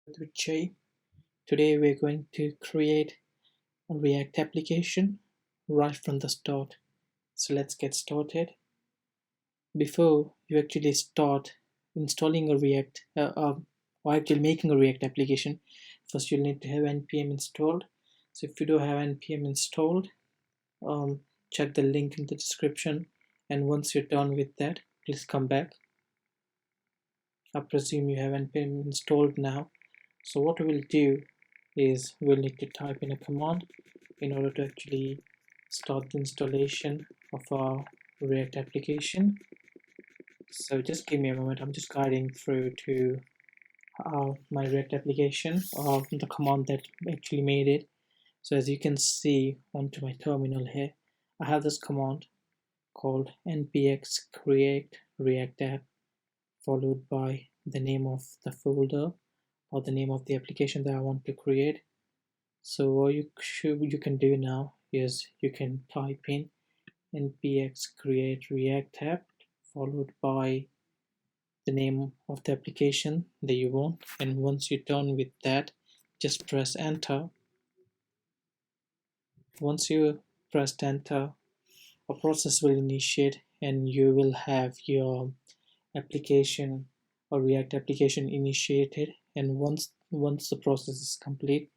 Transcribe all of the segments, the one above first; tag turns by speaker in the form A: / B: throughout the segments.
A: with Jay. Today we're going to create a React application right from the start. So let's get started. Before you actually start installing a React or actually making a React application, first you'll need to have npm installed. So if you do have npm installed, check the link in the description, and once you're done with that, please come back. I presume you have npm installed now. So what we'll do is we'll need to type in a command in order to actually start the installation of our React application. So just give me a moment, I'm just guiding through to my React application or the command that actually made it. So as you can see onto my terminal here, I have this command called npx create react app followed by the name of the folder or the name of the application that I want to create. So what you can do now is you can type in npx create react app followed by the name of the application that you want, and once you're done with that, just press enter. Once you press enter, a process will initiate and you will have your application or React application initiated. And once the process is complete,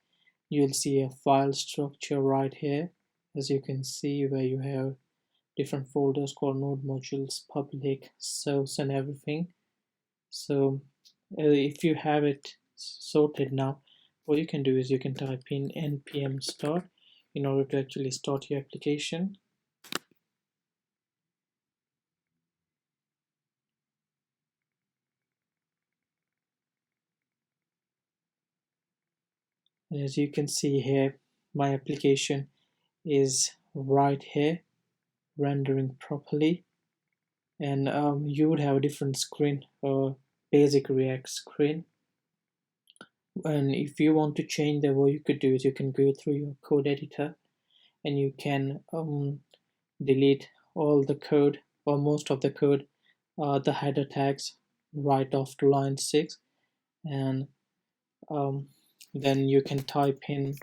A: you'll see a file structure right here, as you can see, where you have different folders called node modules, public, source, and everything. So if you have it sorted now, what you can do is you can type in npm start in order to actually start your application. And as you can see here, my application is right here rendering properly, and you would have a different screen or basic React screen. And if you want to change that, what you could do is you can go through your code editor and you can delete all the code or most of the code, the header tags right after line 6, and then you can type in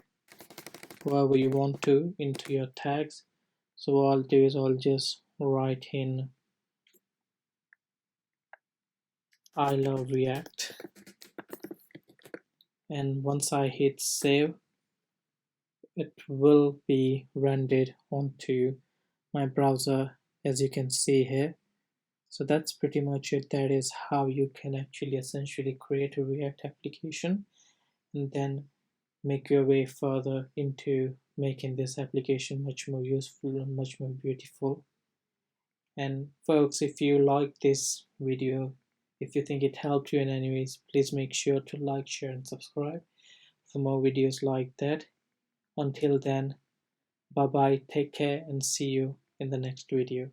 A: whatever you want to into your tags. So what I'll do is I'll just write in I love React, and once I hit save, it will be rendered onto my browser, as you can see here. So that's pretty much it. That is how you can actually essentially create a React application and then make your way further into making this application much more useful and much more beautiful. And folks, if you like this video, if you think it helped you in any ways, please make sure to like, share, and subscribe for more videos like that. Until then, bye bye, take care, and see you in the next video.